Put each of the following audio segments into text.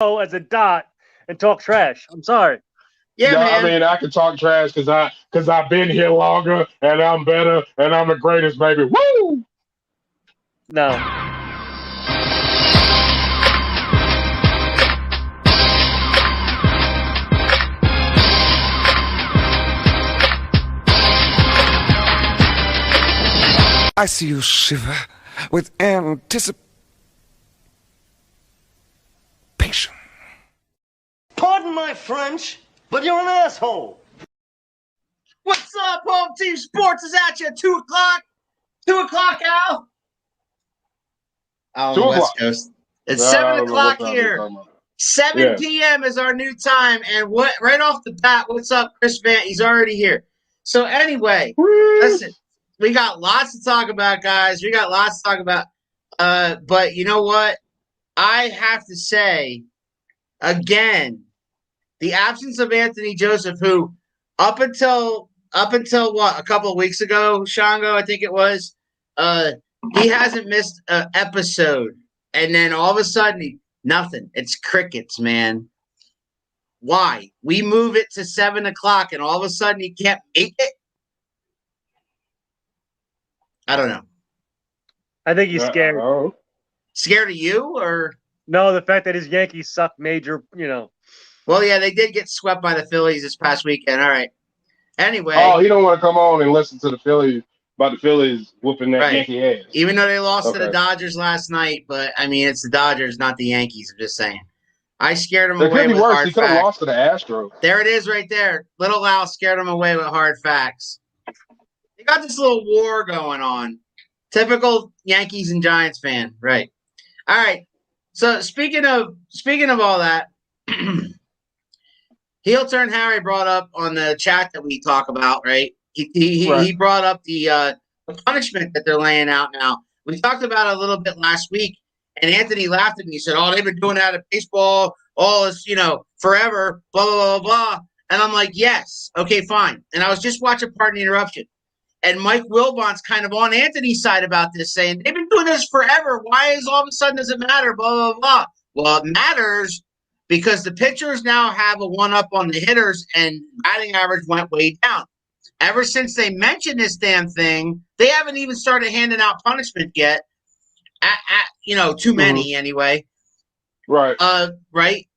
as a dot and talk trash. I'm sorry. Yeah, Yeah, I man. mean, I can talk trash because I've been here longer and I'm better and I'm the greatest, baby. Woo! No. I see you shiver with anticipation. Pardon my French, but you're an asshole. What's up, Home Team Sports is at you at 2 o'clock. 2 o'clock, Al. On the 2 West o'clock. Coast. It's I 7 don't know what o'clock time you're here. talking about. 7 Yeah. p.m. is our new time. And what right off the bat, what's up, Chris Vant? He's already here. So anyway, listen, we got lots to talk about, guys. We got lots to talk about. But you know what? I have to say, again, the absence of Anthony Joseph, who up until what, a couple of weeks ago, Shango, I think it was, he hasn't missed an episode. And then all of a sudden, nothing. It's crickets, man. Why? We move it to 7 o'clock and all of a sudden he can't make it? I don't know. I think he's scared. Oh. Scared of you or? No, the fact that his Yankees suck major, Well, yeah, they did get swept by the Phillies this past weekend. All right. Anyway. Oh, he don't want to come on and listen to the Phillies about the Phillies whooping that Right. Yankee ass. Even though they lost to the Okay. Dodgers last night, but I mean, it's the Dodgers, not the Yankees. I'm just saying. I scared him It away could be with worse. hard He could have facts. lost to the Astros. There it is right there. Little Al scared him away with hard facts. They got this little war going on. Typical Yankees and Giants fan. Right. All right. So speaking of all that, Heel Turn Harry brought up on the chat that we talk about, right? He brought up the punishment that they're laying out now. We talked about it a little bit last week, and Anthony laughed at me. He said, "Oh, they've been doing that at baseball, all this, forever, blah, blah, blah, blah." And I'm like, yes, okay, fine. And I was just watching Pardon the Interruption. And Mike Wilbon's kind of on Anthony's side about this, saying, they've been doing this forever. Why is all of a sudden does it matter, blah, blah, blah. Well, it matters because the pitchers now have a one-up on the hitters, and batting average went way down. Ever since they mentioned this damn thing, they haven't even started handing out punishment yet. Too many anyway. Right. Right.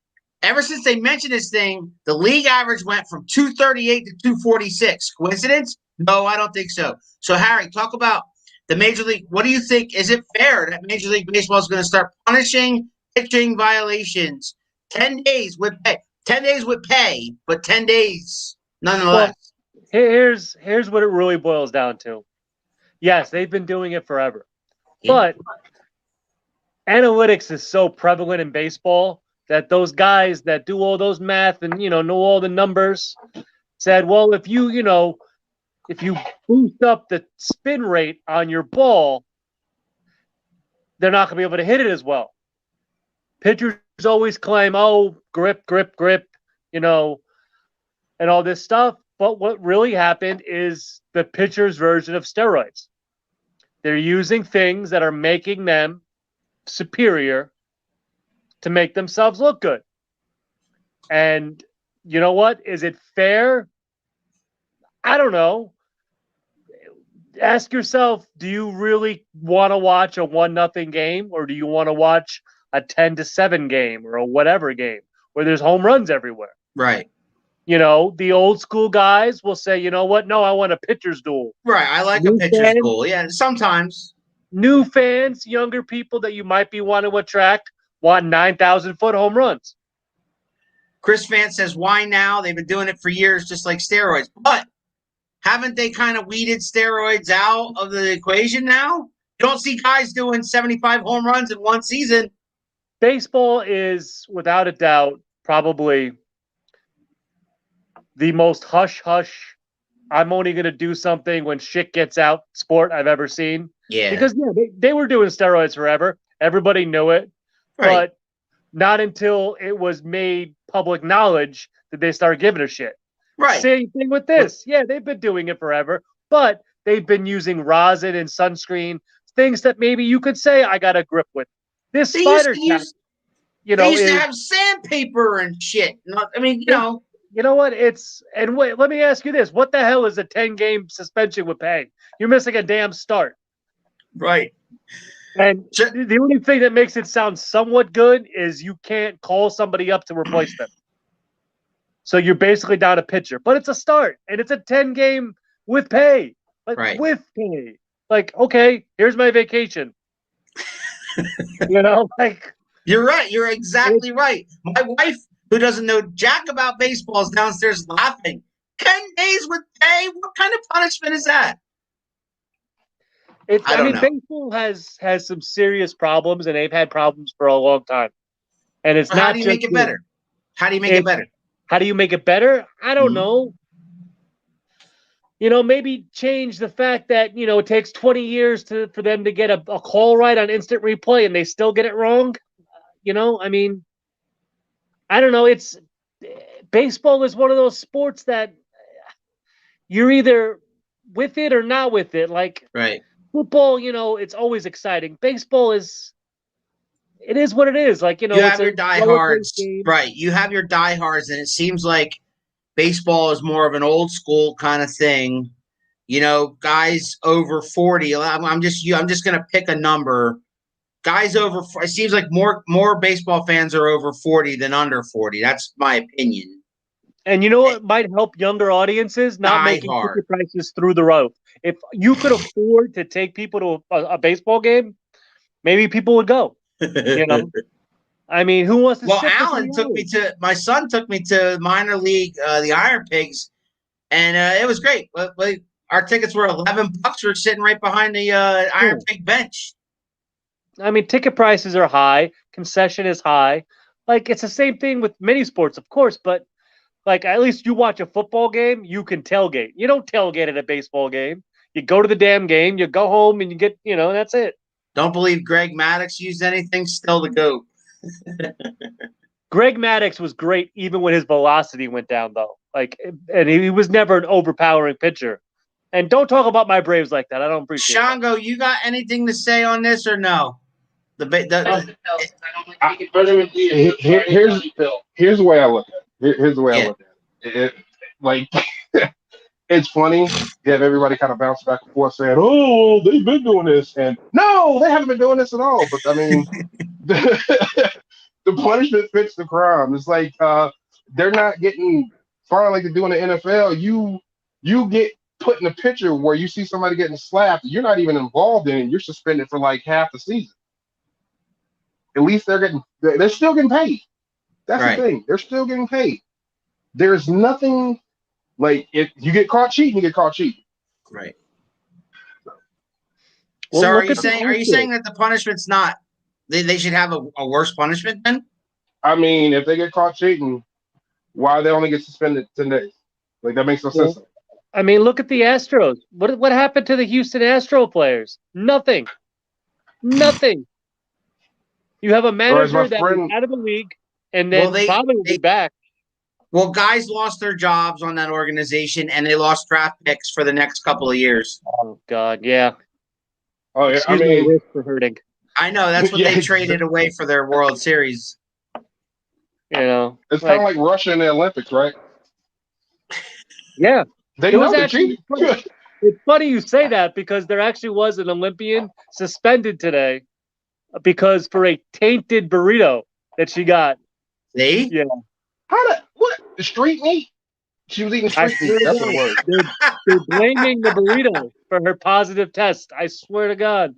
Ever since they mentioned this thing, the league average went from 238 to 246. Coincidence? No, I don't think so. So, Harry, talk about the Major League. What do you think? Is it fair that Major League Baseball is going to start punishing pitching violations? 10 days with pay. 10 days with pay, but 10 days nonetheless. Well, here's what it really boils down to. Yes, they've been doing it forever. But analytics is so prevalent in baseball that those guys that do all those math and know all the numbers said, well, if you boost up the spin rate on your ball, they're not going to be able to hit it as well. Pitchers always claim, oh, grip, and all this stuff. But what really happened is the pitcher's version of steroids. They're using things that are making them superior to make themselves look good. And you know what? Is it fair? I don't know. Ask yourself, do you really want to watch a 1-0 game, or do you want to watch a 10-7 game or a whatever game where there's home runs everywhere? Right. The old school guys will say, you know what? No, I want a pitcher's duel. Right. I like a pitcher's duel. Yeah, sometimes. New fans, younger people that you might be wanting to attract want 9,000-foot home runs. Chris Vance says, why now? They've been doing it for years, just like steroids. But haven't they kind of weeded steroids out of the equation now? You don't see guys doing 75 home runs in one season. Baseball is, without a doubt, probably the most hush-hush, I'm only going to do something when shit gets out sport I've ever seen. Yeah. Because they were doing steroids forever. Everybody knew it. Right. But not until it was made public knowledge did they start giving a shit. Right. Same thing with this. Yeah, they've been doing it forever. But they've been using rosin and sunscreen, things that maybe you could say I got a grip with. This spider They used to have sandpaper and shit. You know. You know what? Wait, let me ask you this. What the hell is a 10-game suspension with pay? You're missing a damn start. Right. And the only thing that makes it sound somewhat good is you can't call somebody up to replace them. So you're basically down a pitcher. But it's a start, and it's a 10-game with pay. Like, with pay. Like, okay, here's my vacation. You know, like... You're right. You're exactly right. My wife, who doesn't know jack about baseball, is downstairs laughing. 10 days with pay? What kind of punishment is that? I mean, baseball has some serious problems, and they've had problems for a long time. And it's not. How do you make it better? How do you make it better? How do you make it better? I don't know. You know, maybe change the fact that, you know, it takes 20 years for them to get a call right on instant replay, and they still get it wrong. You know, I mean, I don't know. Baseball is one of those sports that you're either with it or not with it. Like, football, you know, it's always exciting. Baseball it is what it is. Like, you know, you have your diehards, right? You have your diehards, and it seems like baseball is more of an old school kind of thing. You know, guys over 40. I'm just going to pick a number. Guys over, it seems like more baseball fans are over 40 than under 40. That's my opinion. And you know what might help younger audiences? Not making ticket prices through the roof. If you could afford to take people to a baseball game, maybe people would go. You know, I mean, who wants to? Well, my son took me to minor league, the Iron Pigs, and it was great. Our tickets were $11. We're sitting right behind the Iron Pig bench. I mean, ticket prices are high. Concession is high. Like, it's the same thing with many sports, of course, but like, at least you watch a football game, you can tailgate. You don't tailgate at a baseball game. You go to the damn game, you go home, and you get, you know, that's it. Don't believe Greg Maddux used anything. Still the GOAT. Greg Maddux was great even when his velocity went down, though. Like, and he was never an overpowering pitcher. And don't talk about my Braves like that. I don't appreciate it. Shango, you got anything to say on this or no? Here's the way I look at it. Here's the way I look at it. Like, it's funny. You have everybody kind of bounce back and forth saying, "Oh, they've been doing this," and no, they haven't been doing this at all. But I mean, the punishment fits the crime. It's like they're not getting fined like they do in the NFL. You get put in a picture where you see somebody getting slapped. You're not even involved in it. You're suspended for like half the season. At least they're still getting paid. That's the thing. They're still getting paid. There's nothing like if you get caught cheating, you get caught cheating. Right. Well, so are you saying that the punishment's not they should have a worse punishment then? I mean, if they get caught cheating, why they only get suspended 10 days? Like, that makes no sense. I mean, look at the Astros. What happened to the Houston Astro players? Nothing. Nothing. You have a manager that is out of the league, and then probably will be back. Well, guys lost their jobs on that organization, and they lost draft picks for the next couple of years. Oh, God, yeah. Oh, yeah. Excuse me, wrist for hurting. I know. That's what they traded away for their World Series. You know. It's kind of like Russia in the Olympics, right? Yeah. They know they're cheating. It's funny you say that because there actually was an Olympian suspended today because for a tainted burrito that she got. See? Yeah. What? The street meat? She was eating street meat. That's what it was. They're blaming the burrito for her positive test. I swear to God.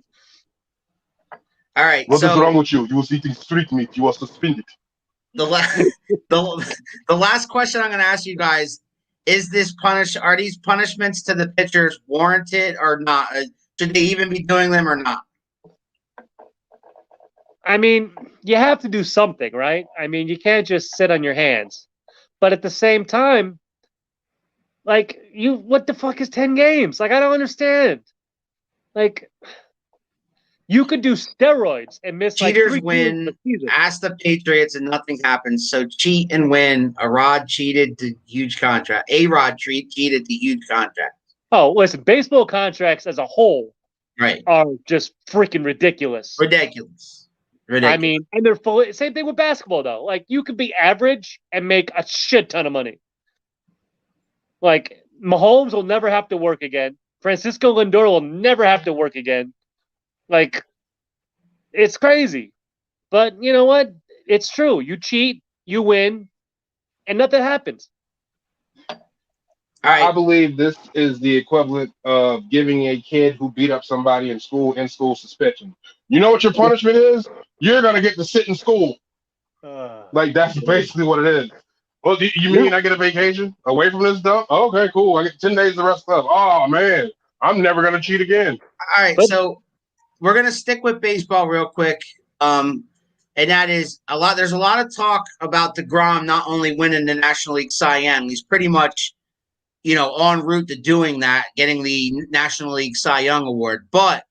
All right. What is wrong with you? You was eating street meat. You were suspended. The last question I'm going to ask you guys is are these punishments to the pitchers warranted or not? Should they even be doing them or not? I mean, you have to do something, right? I mean, you can't just sit on your hands. But at the same time, like, what the fuck is 10 games? Like, I don't understand. Like, you could do steroids and miss cheaters like 3 win. Ask the Patriots and nothing happens. So cheat and win. A-Rod cheated to huge contract. A-Rod cheated to huge contract. Oh, listen, baseball contracts as a whole are just freaking ridiculous. Ridiculous. Ridiculous. I mean, and they're fully same thing with basketball though. Like you could be average and make a shit ton of money. Like Mahomes will never have to work again. Francisco Lindor will never have to work again. Like it's crazy. But you know what? It's true. You cheat, you win, and nothing happens. All right. I believe this is the equivalent of giving a kid who beat up somebody in school suspension. You know what your punishment is? You're gonna get to sit in school. Like that's basically what it is. Well, you mean I get a vacation away from this stuff? Okay, cool. I get 10 days of rest up. Oh man, I'm never gonna cheat again. All right, so we're gonna stick with baseball real quick. And that is a lot. There's a lot of talk about DeGrom not only winning the National League Cy Young, he's pretty much, en route to doing that, getting the National League Cy Young award. But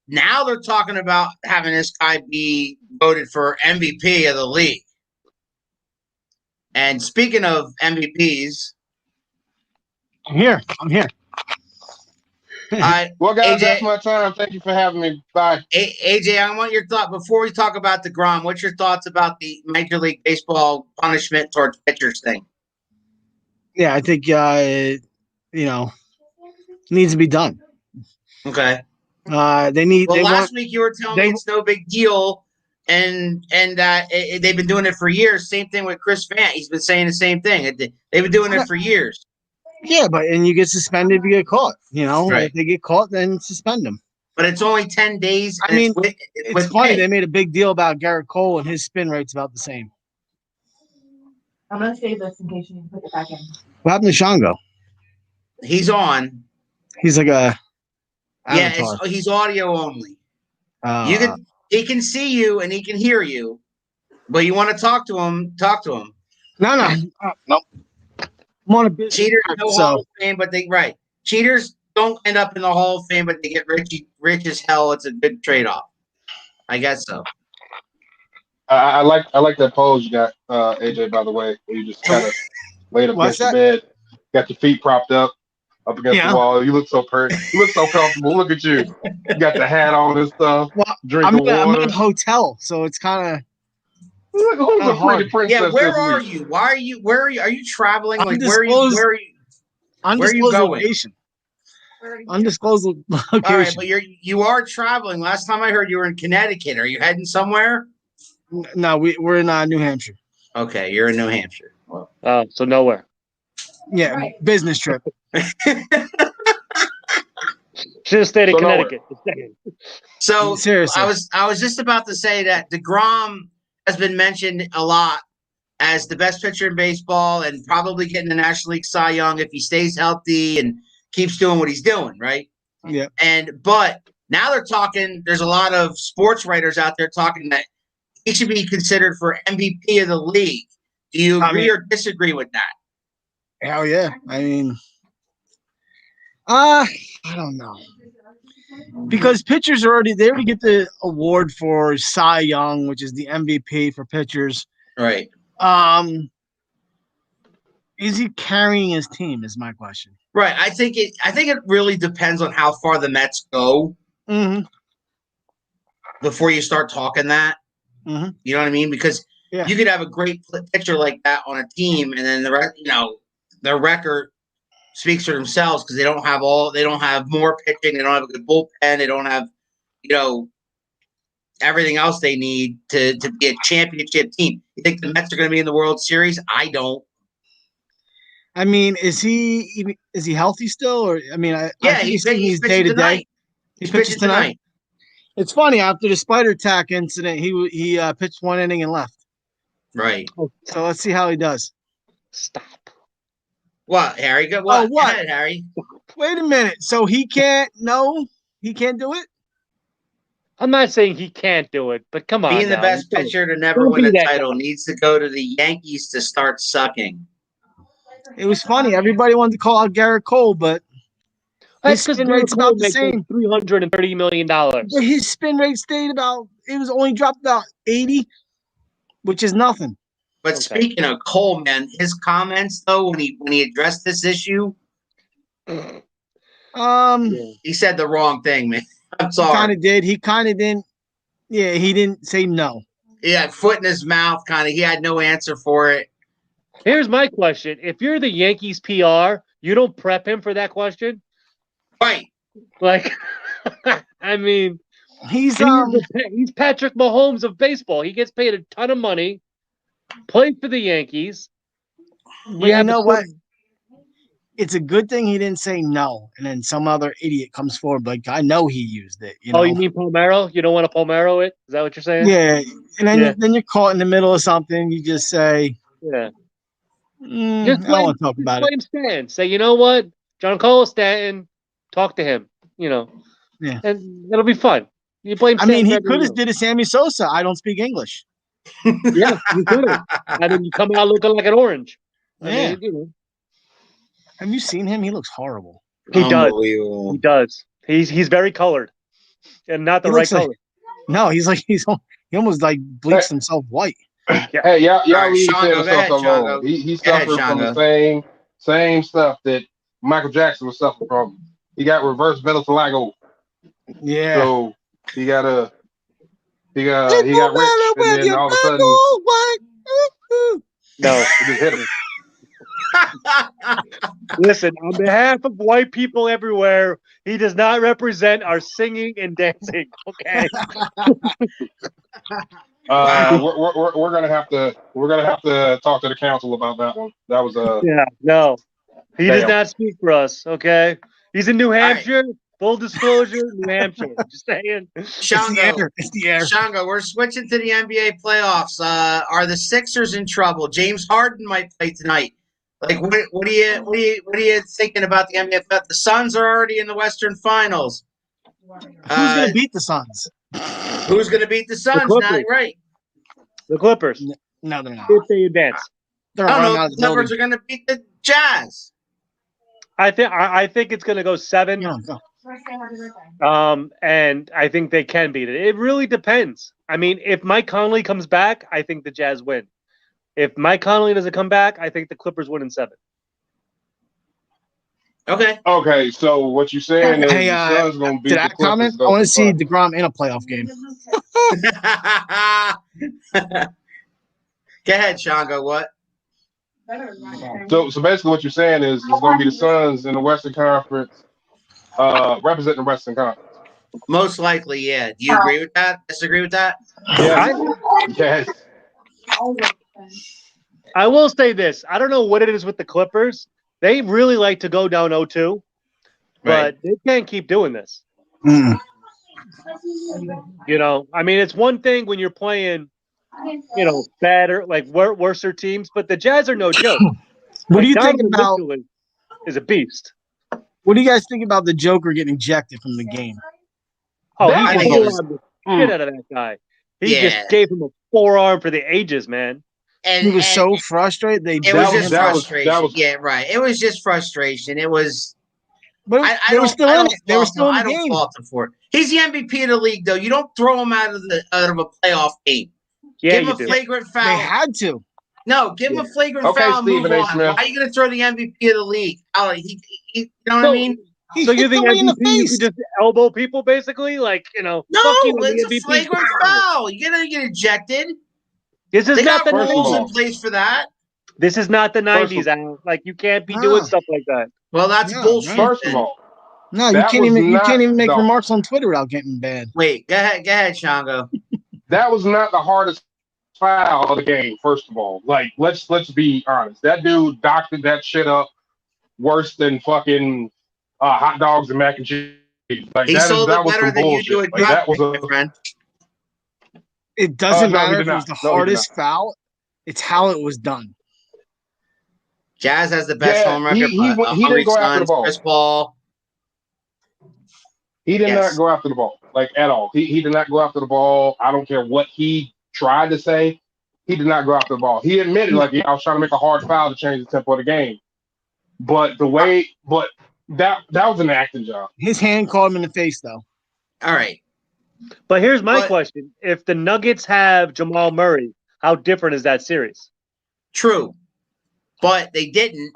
now they're talking about having this guy be voted for MVP of the league. And speaking of MVPs, I'm here. Well, guys, AJ, that's my time. Thank you for having me. Bye. AJ, I want your thought before we talk about DeGrom. What's your thoughts about the Major League Baseball punishment towards pitchers thing? Yeah, I think needs to be done. Okay. They need. Well, they last want, week you were telling me it's no big deal, and that they've been doing it for years. Same thing with Chris Fant. He's been saying the same thing. They've been doing it for years. Yeah, and you get suspended if you get caught. Right. If they get caught, then suspend them. But it's only 10 days. I mean, it's funny. pay. They made a big deal about Garrett Cole, and his spin rate's about the same. I'm going to save this in case you need to put it back in. What happened to Shango? He's on. He's like a he's audio only. He can see you and he can hear you, but you want to talk to him. No. I'm on a business Cheaters trip, no Hall of Fame, but cheaters don't end up in the Hall of Fame, but they get rich as hell. It's a good trade-off. I guess so. I like that pose you got, AJ. By the way, where you just kind of laid up against the bed, got your feet propped up against the wall. You look so pretty. You look so comfortable. Look at you. You got the hat on and stuff. Well, drinking water. I'm in a hotel, so it's kind of. Who's a pretty princess? Yeah, where are you? Why are you? Where are you? Are you traveling? Like where are you? Where are you going? Location. Undisclosed location. All right, but you are traveling. Last time I heard you were in Connecticut. Are you heading somewhere? No, we're in New Hampshire. Okay, you're in New Hampshire. Oh, so nowhere. Yeah, right. Business trip. Should have stayed in Connecticut. So seriously, I was just about to say that DeGrom has been mentioned a lot as the best pitcher in baseball and probably getting the National League Cy Young if he stays healthy and keeps doing what he's doing, right? Yeah. But now they're talking. There's a lot of sports writers out there talking that he should be considered for MVP of the league. Do you agree or disagree with that? Hell yeah. I mean, I don't know. Because pitchers they already get the award for Cy Young, which is the MVP for pitchers. Right. Is he carrying his team is my question. Right. I think it really depends on how far the Mets go before you start talking that. Mm-hmm. You know what I mean? Because you could have a great pitcher like that on a team, and then their record speaks for themselves because they don't have more pitching, they don't have a good bullpen, they don't have everything else they need to be a championship team. You think the Mets are going to be in the World Series? I don't. I mean, is he healthy still? Or I mean, I think he's day to day. He's pitching tonight. It's funny, after the spider attack incident, he pitched one inning and left. Right. So let's see how he does. Stop. What, Harry? Go. What? What? Go ahead, Harry. Wait a minute. So he can't do it? I'm not saying he can't do it, but come on. Being the best pitcher to never win a title needs to go to the Yankees to start sucking. It was funny. Everybody wanted to call out Garrett Cole, but his spin rate's about the same. $330 million. But his spin rate stayed it was only dropped about 80, which is nothing. But speaking of Cole, man, his comments though when he addressed this issue, he said the wrong thing, man. I'm sorry. He kind of did. He kind of didn't. Yeah, he didn't say no. He had foot in his mouth, kind of. He had no answer for it. Here's my question: if you're the Yankees PR, you don't prep him for that question. Right. Like, I mean, He's he's Patrick Mahomes of baseball. He gets paid a ton of money, played for the Yankees. But you know what? It's a good thing he didn't say no, and then some other idiot comes forward like, I know he used it. You know? Oh, you mean Palmeiro? You don't want to Palmeiro it? Is that what you're saying? Yeah, and then you're caught in the middle of something. You just say, yeah. I don't want to talk about it. Blame Stan. Say, you know what, Giancarlo Stanton, talk to him. You know, yeah, and it'll be fun. You blame. I mean, he could have did a Sammy Sosa. I don't speak English. Yeah, you could have. And then you come out looking like an orange. I mean, you know. Have you seen him? He looks horrible. He does. He does. He's very colored, and not the right color. No, he almost like bleached himself white. Yeah. Hey, y'all right, leave Shango, himself alone. He suffered from the same stuff that Michael Jackson was suffering from. He got reverse vitiligo. Yeah. So he got rich, and then all of a sudden, no, it just hit him. Listen, on behalf of white people everywhere, he does not represent our singing and dancing. Okay. we're gonna have to talk to the council about that one. That was no, he does not speak for us. Okay, he's in New Hampshire. Right. Full disclosure, New Hampshire. Just saying. Shango, we're switching to the NBA playoffs. Are the Sixers in trouble? James Harden might play tonight. Like, what are you thinking about the NBA? The Suns are already in the Western Finals. Who's going to beat the Suns? Who's going to beat the Suns? Not right. The Clippers. No, they're not. If they advance, the Clippers are going to beat the Jazz. I think it's going to go 7. And I think they can beat it. It really depends. I mean, if Mike Conley comes back, I think the Jazz win. If Mike Conley doesn't come back, I think the Clippers win in 7. Okay. So what you're saying is the Suns going to beat the Clippers? Comment? I want to see DeGrom in a playoff game. Go ahead, Shango. What? So basically, what you're saying is it's going to be the Suns in the Western Conference, representing the Western Conference. Most likely, yeah. Do you agree with that? Disagree with that? Yes. I will say this. I don't know what it is with the Clippers. They really like to go down 0-2, but they can't keep doing this. Mm. You know, I mean, it's one thing when you're playing, you know, better, like worser teams, but the Jazz are no joke. What do you think about? Is a beast. What do you guys think about the Joker getting ejected from the game? Oh, he pulled the shit out of that guy. He just gave him a forearm for the ages, man. And he was so frustrated. It was just frustration. Yeah, right. It was just frustration. It was. But they were still in it. They were still in the game. I don't fault him for it. He's the MVP of the league, though. You don't throw him out of a playoff game. Yeah, give him a flagrant foul. They had to. No, give him a flagrant foul. And move on. Why are you going to throw the MVP of the league? You know what I mean? So you think MVP you can just elbow people, basically? Like, you know. No, it's a flagrant foul. You're going to get ejected. This is not the rules in place for that. This is not the 90s, Al. Like, you can't be doing stuff like that. Well, that's bullshit. First of all, no, you can't even make remarks on Twitter without getting banned. Wait, go ahead, Shango. That was not the hardest foul of the game. First of all, like let's be honest. That dude doctored that shit up worse than fucking hot dogs and mac and cheese. Like he sold it better than you do it. That was a friend. It doesn't matter if it was the hardest foul. It's how it was done. Jazz has the best home record. He didn't go after the ball. Chris Paul. He did not go after the ball, like at all. He did not go after the ball. I don't care what he tried to say. He did not go after the ball. He admitted, like, I was trying to make a hard foul to change the tempo of the game. But that was an acting job. His hand caught him in the face, though. All right. But here's my question. If the Nuggets have Jamal Murray, how different is that series? True. But they didn't.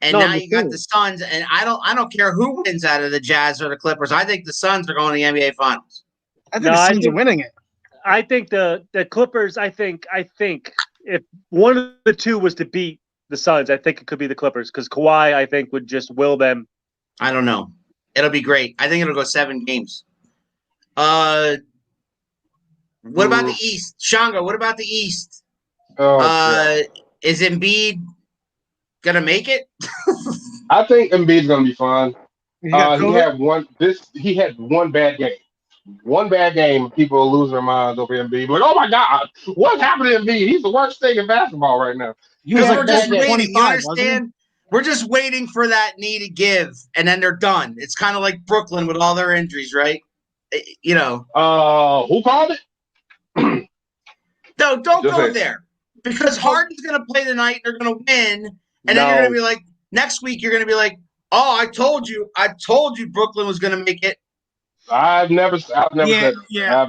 And now you got the Suns, and I don't care who wins out of the Jazz or the Clippers. I think the Suns are going to the NBA Finals. I think the Suns are winning it. I think the Clippers. I think if one of the two was to beat the Suns, I think it could be the Clippers because Kawhi, I think, would just will them. I don't know. It'll be great. I think it'll go 7 games. What about the East? Shango, what about the East? Is Embiid gonna make it? I think Embiid's gonna be fine. He got COVID? He had one bad game. One bad game, people are losing their minds over Embiid. Like, oh my God, what's happening to Embiid? He's the worst thing in basketball right now. He was we're just waiting. 25, You understand? We're just waiting for that knee to give, and then they're done. It's kind of like Brooklyn with all their injuries, right? You know. Who called it? No, don't go there. Because Harden's going to play tonight. They're going to win. And then you're going to be like, next week, you're going to be like, oh, I told you Brooklyn was going to make it. I've never said that. Yeah.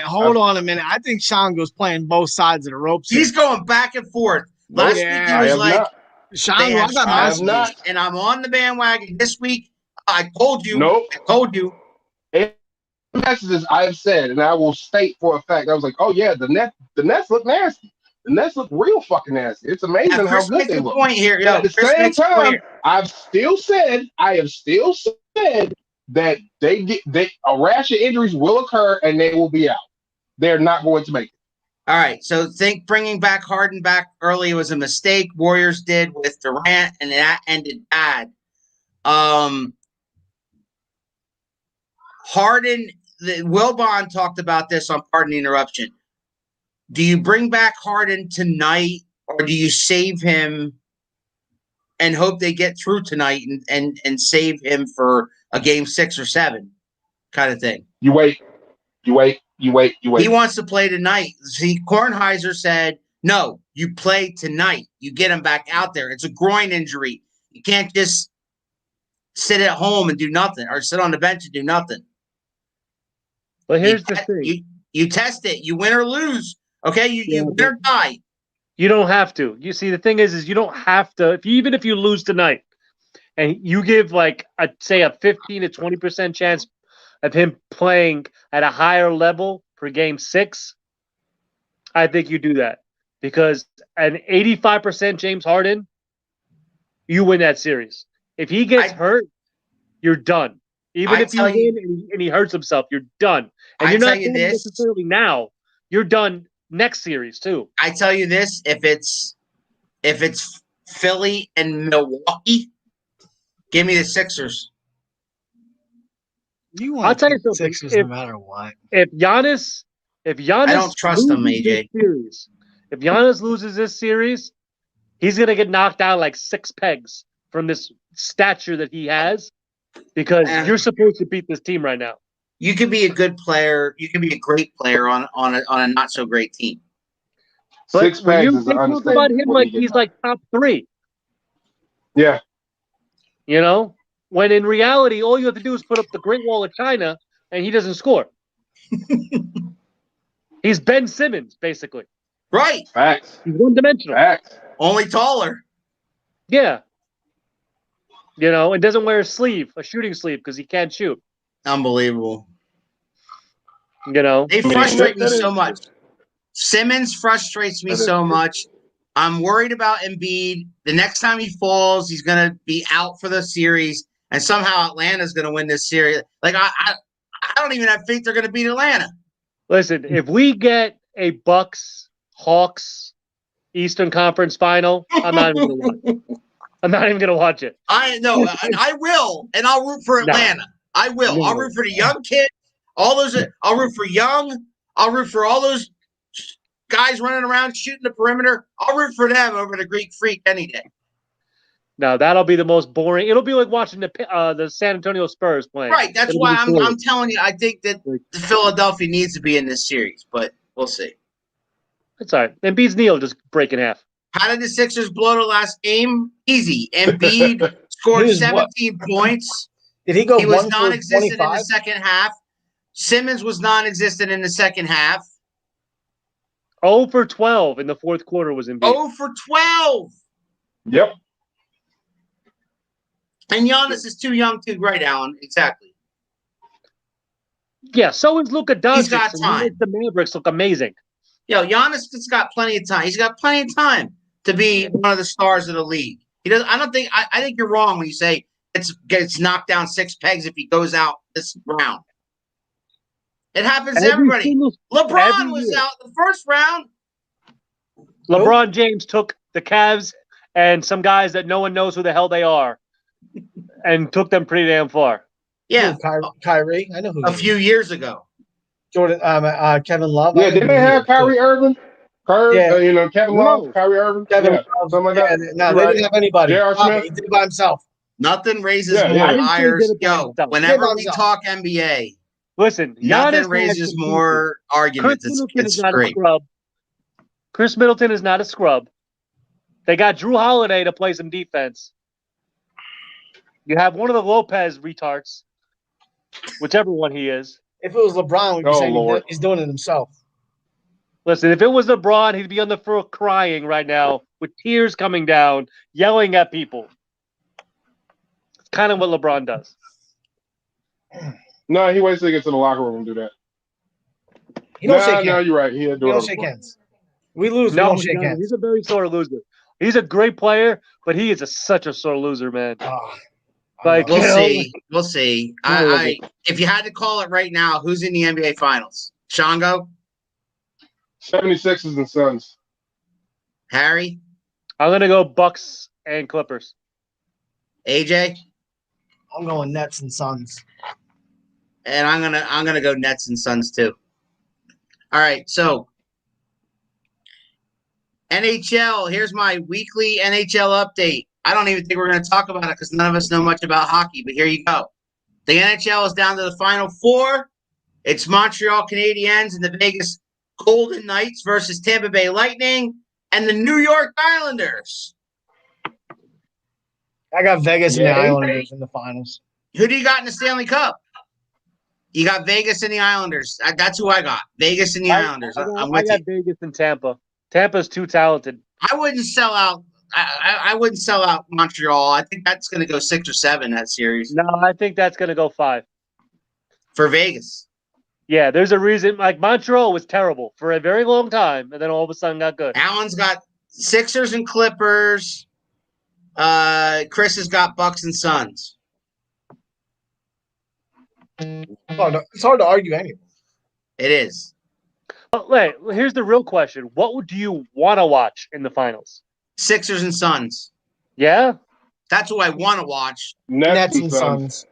Hold on a minute. I think Shango's playing both sides of the ropes. He's going back and forth. Last week, he was like, Shango, I got messages, and I'm on the bandwagon. This week, I told you. Nope. I told you. Messages I've said, and I will state for a fact, I was like, oh, yeah, the Nets look nasty. The Nets look real fucking nasty. It's amazing how good they look. Point here. At the same time, I have still said that a rash of injuries will occur and they will be out. They're not going to make it. All right. So think bringing back Harden back early was a mistake. Warriors did with Durant, and that ended bad. Harden, Wilbon talked about this on Pardon the Interruption. Do you bring back Harden tonight, or do you save him and hope they get through tonight and save him for a game 6 or 7 kind of thing? You wait. He wants to play tonight. See, Kornheiser said, no, you play tonight. You get him back out there. It's a groin injury. You can't just sit at home and do nothing or sit on the bench and do nothing. But here's the thing. You test it. You win or lose. Okay? You win or die. You don't have to. You see, the thing is you don't have to. Even if you lose tonight and you give say a 15 to 20% chance of him playing at a higher level for game 6, I think you do that. Because an 85% James Harden, you win that series. If he gets hurt, you're done. Even if you win and he hurts himself, you're done. And you're not doing necessarily now. You're done next series too. I tell you this: if it's Philly and Milwaukee, give me the Sixers. I'll tell you something. Sixers no matter what. If Giannis, I don't trust him, AJ. If Giannis loses this series, he's gonna get knocked down like 6 pegs from this stature that he has. Because you're supposed to beat this team right now. You can be a good player. You can be a great player on a not so great team. But 6 pegs is an understatement. Talk about him like he's like top 3. Yeah. You know, when in reality, all you have to do is put up the Great Wall of China, and he doesn't score. He's Ben Simmons, basically. Right. Facts. He's one-dimensional. Facts. Only taller. Yeah. You know, and doesn't wear a shooting sleeve, because he can't shoot. Unbelievable. You know, they frustrate me so much. Simmons frustrates me so much. I'm worried about Embiid. The next time he falls, he's going to be out for the series, and somehow Atlanta's going to win this series. Like I don't even have faith they're going to beat Atlanta. Listen, if we get a Bucks Hawks Eastern Conference final, I'm not even going to watch it. I'm not even going to watch it. I know. I will, and I'll root for Atlanta. No. I will. No. I'll root for the young kids. All those. I'll root for Young. I'll root for all those guys running around shooting the perimeter. I'll root for them over the Greek Freak any day. No, that'll be the most boring. It'll be like watching the San Antonio Spurs playing. Right. That's why I'm telling you. I think that Philadelphia needs to be in this series, but we'll see. It's all right. Embiid's knee will just break in half. How did the Sixers blow the last game? Easy. Embiid scored 17 points. Did he go? He was non-existent in the second half. Simmons was non-existent in the second half. 0 for 12 in the fourth quarter was Embiid. 0 for 12. Yep. And Giannis is too young too. Right, Alan? Exactly. Yeah, so is Luka Doncic. He's got and time. He makes the Mavericks look amazing. Yo, Giannis has got plenty of time. He's got plenty of time to be one of the stars of the league. He does. I don't think. I think you're wrong when you say gets knocked down 6 pegs if he goes out this round. It happens to everybody. LeBron was out the first round. LeBron James took the Cavs and some guys that no one knows who the hell they are, and took them pretty damn far. Yeah, Kyrie. I know who. A few years ago. Jordan, Kevin Love. Yeah, didn't they have Kyrie Irving? Kevin Love, Kyrie Irving, Kevin Love, something like that. No, they didn't have anybody. J.R. Smith. He did it by himself. Nothing raises more ires. Yo, whenever we talk NBA, listen, nothing raises more arguments. It's great. Chris Middleton is not a scrub. They got Drew Holiday to play some defense. You have one of the Lopez retards, whichever one he is. If it was LeBron, we'd be saying he's doing it himself. Listen, if it was LeBron, he'd be on the floor crying right now with tears coming down, yelling at people. It's kind of what LeBron does. No, he waits till he gets to the locker room and do that. He don't shake hands. No, you're right. He don't shake hands. We lose. No, we don't shake hands. He's a very sore loser. He's a great player, but he is such a sore loser, man. We'll see. If you had to call it right now, who's in the NBA Finals? Shango? 76ers and Suns. Harry? I'm gonna go Bucks and Clippers. AJ? I'm going Nets and Suns. And I'm gonna go Nets and Suns too. All right, so NHL. Here's my weekly NHL update. I don't even think we're going to talk about it because none of us know much about hockey, but here you go. The NHL is down to the Final Four. It's Montreal Canadiens and the Vegas Golden Knights versus Tampa Bay Lightning and the New York Islanders. I got Vegas and the Islanders in the finals. Who do you got in the Stanley Cup? You got Vegas and the Islanders. That's who I got. Vegas and the Islanders. I got Vegas and Tampa. Tampa's too talented. I wouldn't sell out. I wouldn't sell out Montreal. I think that's going to go 6 or 7, that series. No, I think that's going to go 5. For Vegas. Yeah, there's a reason. Like, Montreal was terrible for a very long time, and then all of a sudden got good. Alan's got Sixers and Clippers. Chris has got Bucks and Suns. It's hard to argue anyway. It is. But wait, here's the real question. What do you want to watch in the finals? Sixers and Suns. Yeah? That's who I want to watch. Nets and Suns.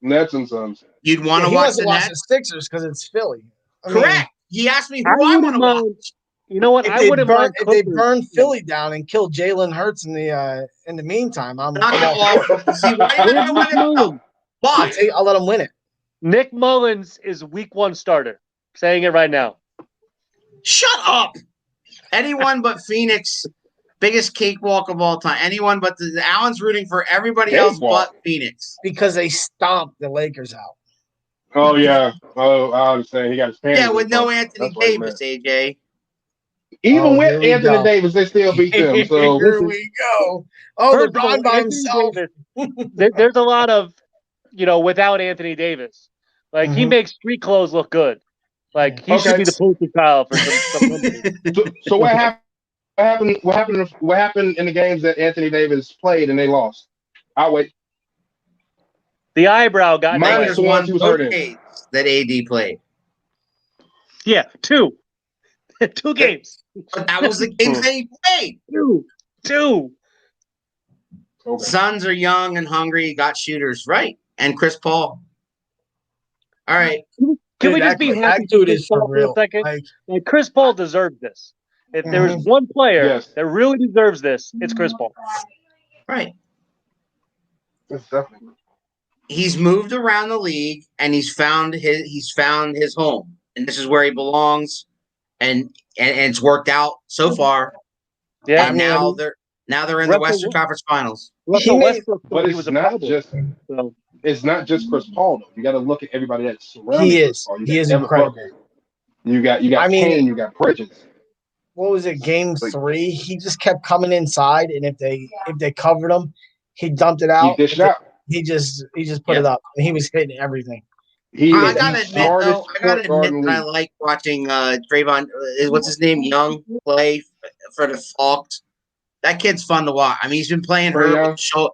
Nets and Suns. You'd want to watch the Nets? The Sixers because it's Philly. Correct. He asked me who I want to watch. You know what? If they burn Philly down and kill Jalen Hurts in the meantime, I'm not going to see why. I'll let him win it. Nick Mullins is week 1 starter. Saying it right now. Shut up. Anyone but Phoenix. Biggest cakewalk of all time. Anyone but the Allen's rooting for everybody else but Phoenix. Because they stomped the Lakers out. Oh, yeah. Oh, I understand. He got his pants. Yeah, with no Anthony Davis, AJ. Even with Anthony Davis, they still beat them. So here we go. Oh, LeBron by himself. There's a lot of, without Anthony Davis. Like, he makes street clothes look good. Like, he should be the poster child for some company. So what happened? What happened in the games that Anthony Davis played and they lost? I'll wait. The eyebrow got minus the ones who hurt him. That AD played. Yeah, 2. 2 games. But that was the games that he played. 2. Okay. Suns are young and hungry. Got shooters, right? And Chris Paul. All right. Can we just be happy for Chris Paul for a second? Like Chris Paul deserves this. If there is one player that really deserves this, it's Chris Paul. Right. That's definitely. He's moved around the league and he's found his home, and this is where he belongs, and it's worked out so far. Yeah. And now they're in the Western Conference Finals. But it's not just Chris Paul though. You got to look at everybody that's surrounding. He is incredible. You got Kane, you got Bridges. What was it? Game 3. He just kept coming inside, and if they covered him, he dumped it out. He dished out. He just put it up, and he was hitting everything. He I is gotta the admit, smartest though, I gotta point guard admit in the that I league. like watching Trayvon. What's his name? Young play for the Hawks. That kid's fun to watch. I mean, he's been playing Trae hurt with Young? the shoulder.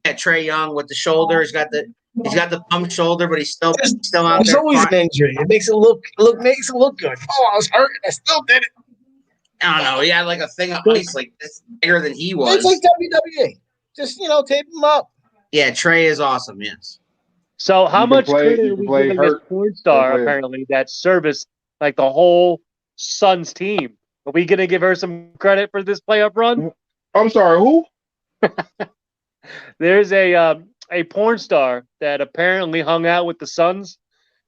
Yeah, Trey Young with the shoulder. He's got the pump shoulder, but he's still out There's there. always an injury. It makes it look good. Oh, I was hurt. I still did it. I don't know. He had like a thing of ice like this bigger than he was. It's like WWE. Just tape him up. Yeah, Trey is awesome. Yes. So how You can much play- credit you are can we play giving this hurt, porn star play it. apparently that serviced like the whole Suns team? Are we gonna give her some credit for this playoff run? I'm sorry, who? There's a porn star that apparently hung out with the Suns,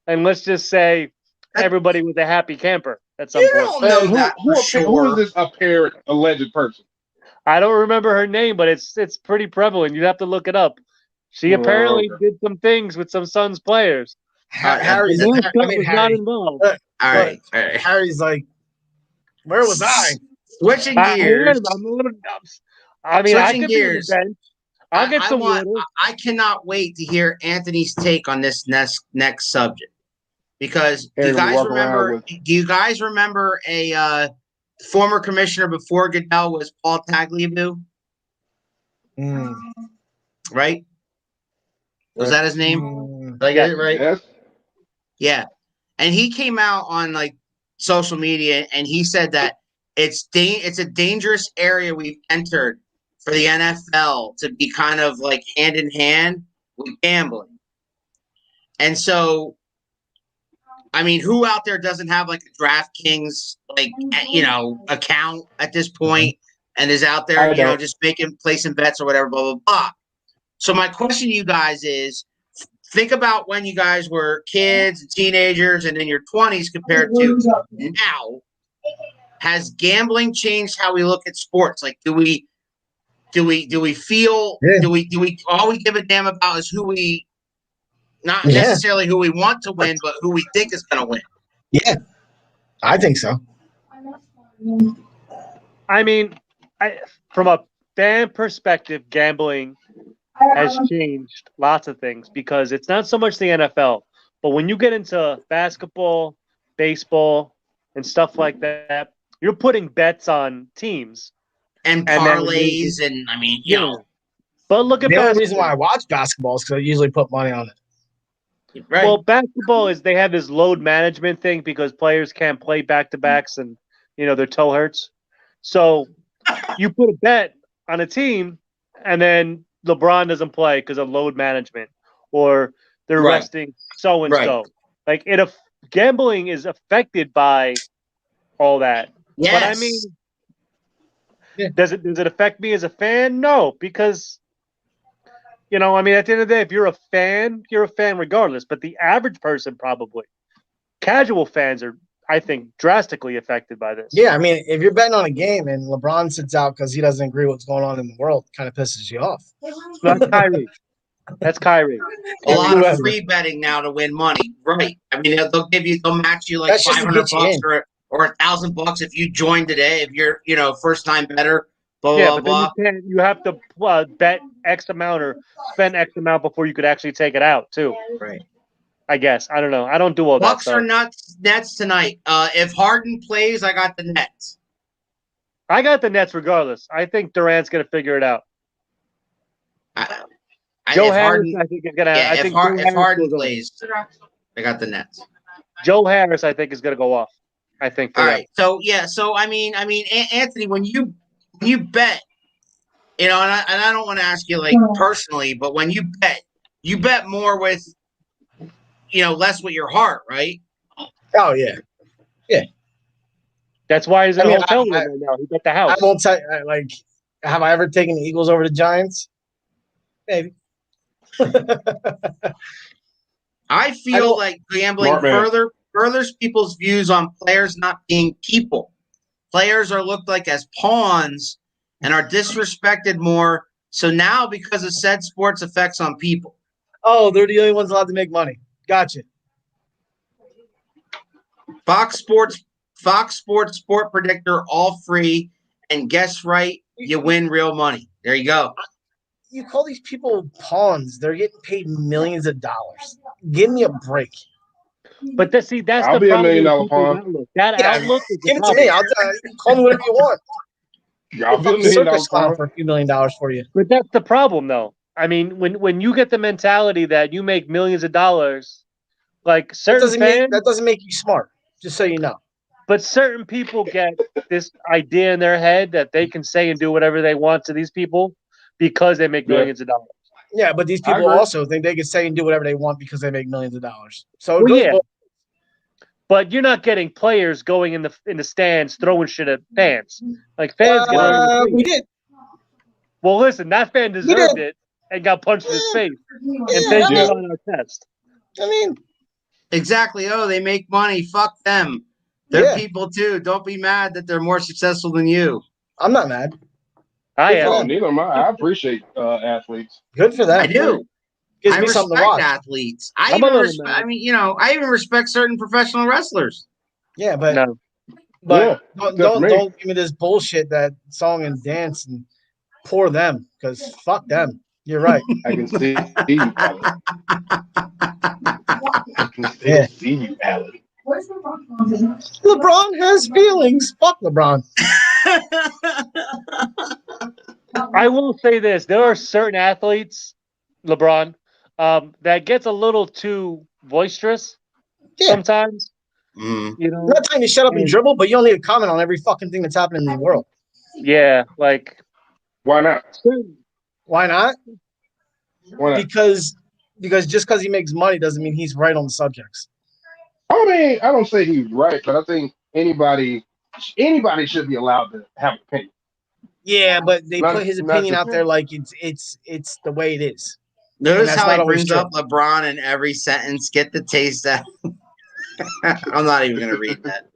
and let's just say everybody was a happy camper at some You point. don't know that for Who is sure. this apparent alleged person? I don't remember her name, but it's pretty prevalent. You'd have to look it up. She Oh, apparently okay. did some things with some Suns players. Harry's And not Scott was not involved. All right. Harry's like, where was I? Switching I gears. mean, I Switching could gears. be on the bench. I'll get some water. I cannot wait to hear Anthony's take on this next subject because do you guys remember a former commissioner before Goodell was Paul Tagliabue? Right? Was that his name? Did I get it right? Yes. Yeah. And he came out on like social media and he said that it's a dangerous area we've entered for the NFL to be kind of like hand in hand with gambling. And so, I mean, who out there doesn't have like a DraftKings account at this point and is out there, just placing bets or whatever, blah, blah, blah. So my question to you guys is, think about when you guys were kids and teenagers and in your 20s compared to now. Has gambling changed how we look at sports? Like, do we feel all we give a damn about is who we not necessarily who we want to win, but who we think is going to win? Yeah, I think so. I mean, from a fan perspective, gambling has changed lots of things because it's not so much the NFL, but when you get into basketball, baseball, and stuff like that, you're putting bets on teams and parlays, and I mean, But look at the basketball. only reason why I watch basketball is because I usually put money on it. Right. Well, basketball is they have this load management thing because players can't play back-to-backs and their toe hurts. So you put a bet on a team, and then LeBron doesn't play because of load management, or they're resting so and so. Like gambling is affected by all that. Yes. But I mean, does it affect me as a fan? No, because at the end of the day, if you're a fan regardless. But the average person probably, casual fans are, I think, drastically affected by this. Yeah, I mean, if you're betting on a game and LeBron sits out because he doesn't agree with what's going on in the world, it kind of pisses you off. That's Kyrie. That's Kyrie. A lot of free betting now to win money, right? I mean, they'll match you like $500 or $1,000 if you join today. If you're, first time bettor, blah blah blah. You have to bet X amount or spend X amount before you could actually take it out too. Right. I guess I don't know. I don't do all that. Bucks or Nets tonight. If Harden plays, I got the Nets. I got the Nets regardless. I think Durant's going to figure it out. Joe Harris, I think is going to. Yeah, if Harden plays, I got the Nets. Joe Harris, I think, is going to go off. I think. All right. So I mean, Anthony, when you bet, and I don't want to ask you like personally, but when you bet more with, less with your heart, right? Oh yeah, yeah. That's why he's in a hotel room right now. He bet the house. I won't tell you, like, have I ever taken the Eagles over the Giants? Maybe. I feel like gambling furthers people's views on players not being people. Players are looked like as pawns and are disrespected more. So now, because of said sports effects on people. Oh, they're the only ones allowed to make money. Gotcha. Fox Sports Sport Predictor, all free, and guess right, you win real money. There you go. You call these people pawns. They're getting paid millions of dollars. Give me a break. But that's I'll the be problem with $1 million people's pawn. outlook. That Yeah, outlook is the give it to problem. me. I'll call me whatever you want. I'll be $1 million Circus clown pawn. for a few $1 million for you. But that's the problem, though. I mean, when you get the mentality that you make millions of dollars, like certain fans, That doesn't make you smart. Just so you know. but certain people get this idea in their head that they can say and do whatever they want to these people because they make millions of dollars. Yeah, but these I people agree. also think they can say and do whatever they want because they make millions of dollars. So it Well, goes yeah. both. But you're not getting players going in the stands throwing shit at fans. Like fans get on the We did. Well, listen, that fan deserved it and got punched in his face. And fans Yeah. on our test. I mean, Exactly. Oh, they make money. Fuck them. They're Yeah. people too. Don't be mad that they're more successful than you. I'm not mad. I Good for Oh, am. them. neither am I. I appreciate athletes. Good for them. I do. Gives I me something to respect watch. athletes. I'm a little mad. I mean, you know, I even respect certain professional wrestlers. Yeah, but No. Yeah, don't me. give me this bullshit that song and dance and pour them because fuck them. You're right. I can see you, Alan. I can still Yeah. see you, Alan. Where's the rock from? LeBron has feelings. Fuck LeBron. I will say this: there are certain athletes, LeBron, that gets a little too boisterous Yeah. sometimes. Mm. You know, I'm not telling you to shut up and And- dribble, but you don't need to comment on every fucking thing that's happening in the world. yeah, like Why not? Why not? Why not? Because just because he makes money doesn't mean he's right on the subjects. I mean, I don't say he's right, but I think anybody should be allowed to have an opinion. Yeah, but they Not- put his not opinion just- out there like it's the way it is. Notice that's how not he always brings true. up LeBron in every sentence. Get the taste out. I'm not even going to read that.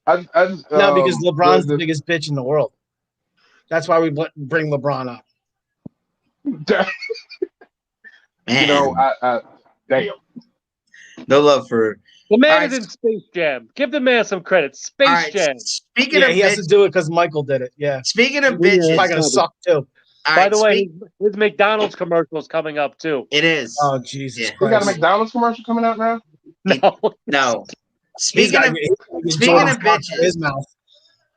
No, because LeBron's the the- biggest bitch in the world. That's why we bring LeBron up. Man, you know, I damn. no love for. the man All right. is in Space Jam. Give the man some credit. Space All right, Jam. speaking Yeah, of he has to bitch, do it because Michael did it. Yeah, speaking of Yeah. bitches, probably gonna suck too. all By right, the way, his McDonald's commercial is coming up too. it is. Oh Jesus Yeah. We got a Christ! McDonald's commercial coming out now. No. No. He's Speaking gotta of get speaking Jordan's of cock bitches. in his mouth.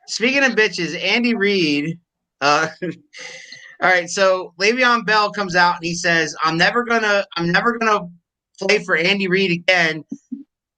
Speaking of bitches, Andy Reid. All right, so Le'Veon Bell comes out and he says, "I'm never gonna play for Andy Reid again."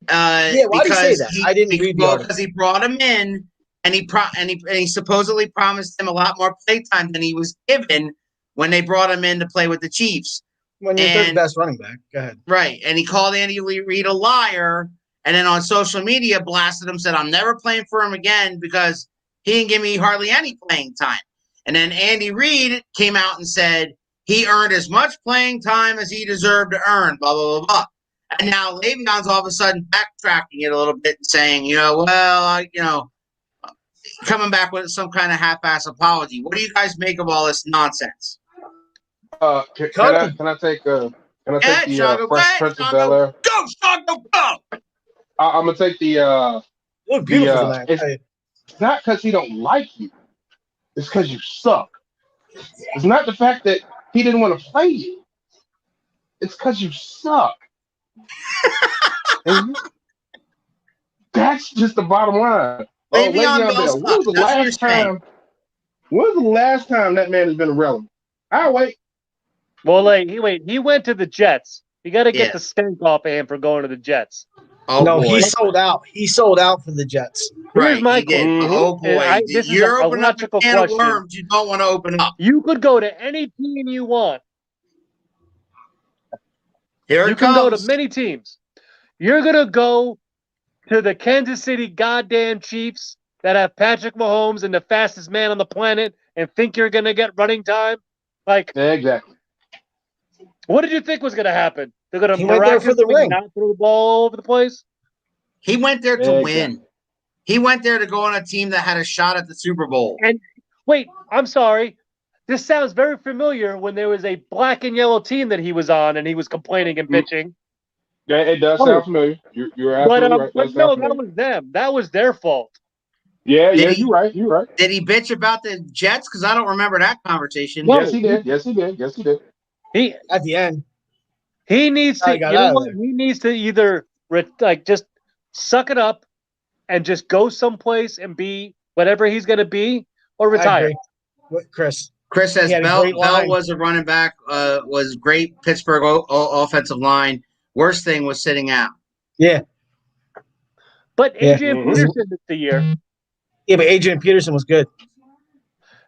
Yeah, why did he say that? I didn't read the article. because he brought him in and he supposedly promised him a lot more playtime than he was given when they brought him in to play with the Chiefs. When you're third And- best running back, go ahead. Right, and he called Andy Reid a liar, and then on social media blasted him, said, "I'm never playing for him again because he didn't give me hardly any playing time." And then Andy Reid came out and said he earned as much playing time as he deserved to earn, blah, blah, blah, blah. And now Le'Veon's all of a sudden backtracking it a little bit and saying, coming back with some kind of half-ass apology. What do you guys make of all this nonsense? Can I take the Shango, Fresh Prince of Bel-Air? Go, Shango, go! I'm gonna take the You look beautiful tonight. it's not because he don't like you. It's because you suck. It's not the fact that he didn't want to play you. It's because you suck. And that's just the bottom line. Le'Veon Bell sucks. When was the That's what you're last saying. time? When was the last time that man has been relevant? I'll wait. Well, he went to the Jets. You got to get Yeah. the stink off of him for going to the Jets. Oh, No, boy. he sold out. He sold out for the Jets. Here's my he did. question. Oh, boy. This is You're a opening up a logical can of question. worms you don't want to open up. You could go to any team you want. Here You it can comes. go to many teams. You're going to go to the Kansas City goddamn Chiefs that have Patrick Mahomes and the fastest man on the planet and think you're going to get running time? Like, Yeah, exactly. what did you think was going to happen? They're going to He went there for the miraculously ring. not throw the ball all over the place? He went there to Yeah, win. exactly. He went there to go on a team that had a shot at the Super Bowl. Wait, I'm sorry. This sounds very familiar when there was a black and yellow team that he was on and he was complaining and bitching. Yeah, it does sound familiar. You're But, absolutely right. but Does no, sound that familiar. was them. That was their fault. Yeah, Did he- you're right. You're right. Did he bitch about the Jets? Because I don't remember that conversation. No. Yes, he did. Yes, he did. Yes, he did. He At the end, needs I to. got You know out of what? there. He needs to either like just suck it up and just go someplace and be whatever he's going to be, or I retire. agree. What, Chris? Chris says He had a Bell great line. was a running back, was great Pittsburgh offensive line. Worst thing was sitting out. Yeah. But Yeah. Adrian Peterson this the year. Yeah, but Adrian Peterson was good.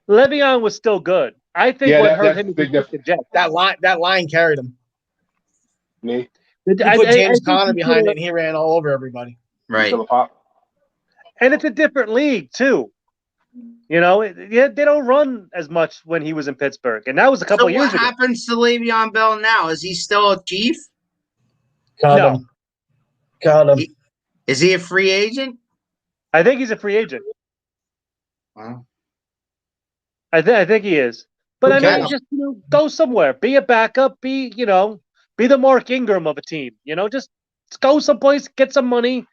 Le'Veon was still good. I think what hurt him is the Jets. That line carried him. Me. He put James Conner behind it, and he ran all over everybody. Right. And it's a different league too. You know, they don't run as much when he was in Pittsburgh, and that was a couple years ago. What happens to Le'Veon Bell now? Is he still a Chief? Cut him. Is he a free agent? I think he's a free agent. Wow. I think he is. But I mean, just go somewhere, be a backup, be the Mark Ingram of a team. You know, just go someplace, get some money.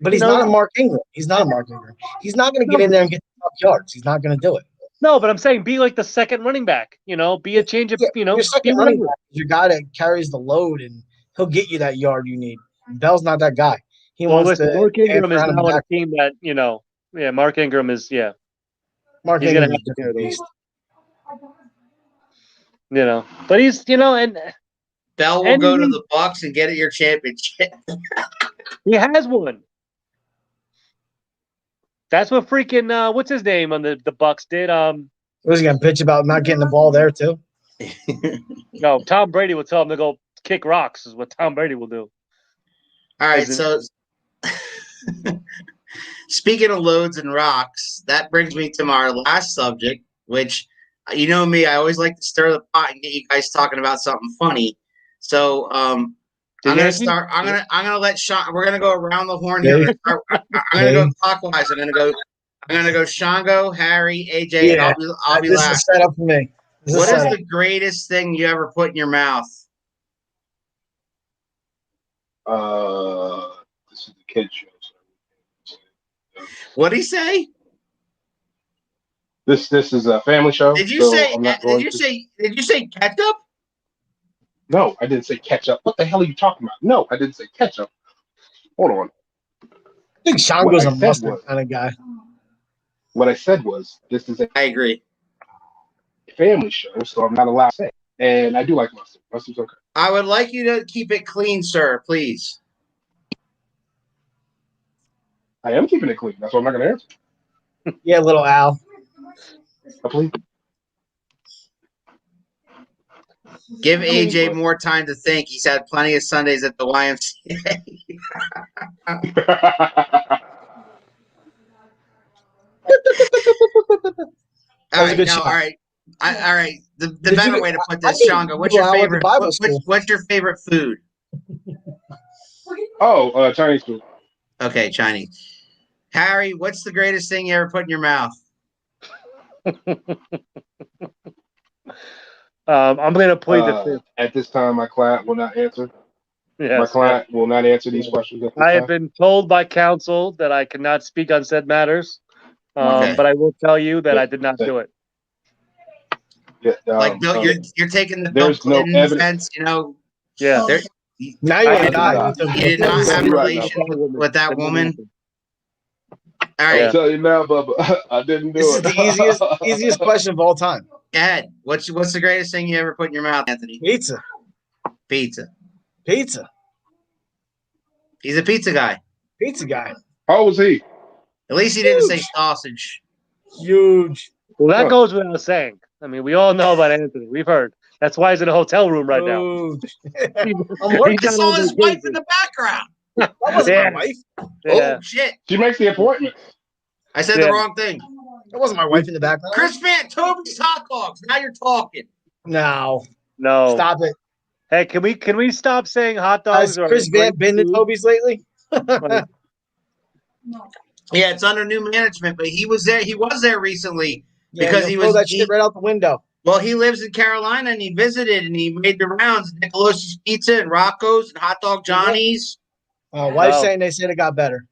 But he's not a Mark Ingram. He's not a Mark Ingram. He's not going to get in there and get top yards. He's not going to do it. No, but I'm saying be like the second running back. You know, be a change of. Your second running back is your guy that carries the load, and he'll get you that yard you need. Bell's not that guy. Mark Ingram is now on a team that Mark Ingram is Mark he's Ingram gonna have to do beast. But he's and Bell will go to the Bucks and get your championship. He has one. That's what freaking what's his name on the Bucks did. Was he gonna bitch about not getting the ball there too? No, Tom Brady will tell him to go kick rocks. Is what Tom Brady will do. All right, so speaking of loads and rocks, that brings me to our last subject, which you know me, I always like to stir the pot and get you guys talking about something funny. So I'm gonna start. I'm gonna let Sean. We're gonna go around the horn here. I'm gonna go clockwise. I'm gonna go Shango, Harry, AJ, and I'll be last. This is set up for me. What is the greatest thing you ever put in your mouth? This is the kid show. So What'd he say? This is a family show. Did you say? Did you say ketchup? No, I didn't say ketchup. What the hell are you talking about? No, I didn't say ketchup. Hold on. I think Shango's a mustard kind of guy. What I said was, this is I agree. Family show, so I'm not allowed to say. And I do like mustard. Mustard's okay. I would like you to keep it clean, sir, please. I am keeping it clean. That's why I'm not going to answer. Yeah, little Al. Please. Give AJ more time to think. He's had plenty of Sundays at the YMCA. All right. The better way to put this, Shango. What's your favorite? What's your favorite food? Chinese food. Okay, Chinese. Harry, what's the greatest thing you ever put in your mouth? I'm going to plead the fifth. At this time, my client will not answer. Yes, my client will not answer these questions. I have been told by counsel that I cannot speak on said matters, but I will tell you that I did not do it. Yeah, you're taking the there's no evidence. Yeah. Now you're gonna die. You did not have a relationship with that woman. All right. I'll tell you now, Bubba, I didn't do it. This is the easiest question of all time. Ed, what's the greatest thing you ever put in your mouth, Anthony? Pizza. He's a pizza guy. How old was he? At least he didn't say sausage. Huge. Well, that goes without saying. I mean, we all know about Anthony. We've heard. That's why he's in a hotel room right now. I saw his wife in the background. That wasn't my wife. Oh, shit. She makes the appointment. I said the wrong thing. That wasn't my wife in the background. Chris Van, Toby's Hot Dogs. Now you're talking. No. Stop it. Hey, can we stop saying hot dogs? Has Chris Van been to Toby's lately? Yeah, it's under new management, but he was there. He was there recently because he was that shit right out the window. Well, he lives in Carolina and he visited and he made the rounds. Nicolosis Pizza and Rocco's and Hot Dog Johnny's. Wife's saying they said it got better.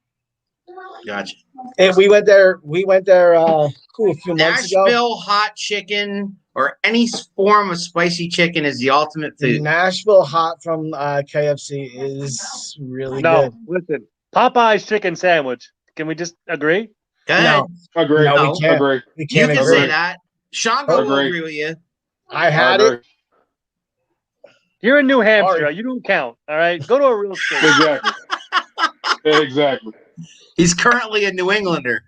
Gotcha. And we went there a few months ago. Nashville hot chicken or any form of spicy chicken is the ultimate The food. Nashville hot from KFC is really No, good. listen. Popeye's chicken sandwich. Can we just agree? Go ahead. No, Agree. no, we No. can't. Agree. We You can't can agree. say that. Shango will Agree. agree with you. I had it. Agree. You're in New Hampshire. Sorry. You don't count. All right. Go to a real state. Exactly. Exactly. He's currently a New Englander.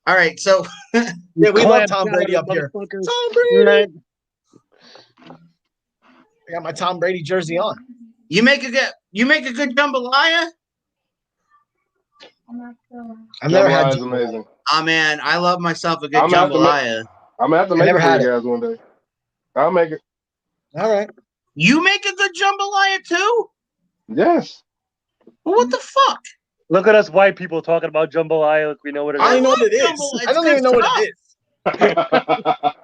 All right, so Yeah, we love Clam Tom chowder, Brady up here. motherfuckers. Tom Brady. Right. I got my Tom Brady jersey on. you make a good jambalaya. I've never had. Jambalaya is amazing. Oh man, I love myself a good I'm gonna have to jambalaya. I'm gonna have to I make never it for had you guys one day. I'll make it. All right. You make a good jambalaya too? Yes. Well, what the fuck? Look at us white people talking about jambalaya. Like we know what it I is. don't know what love it is. jambalaya. I don't It's even know good what it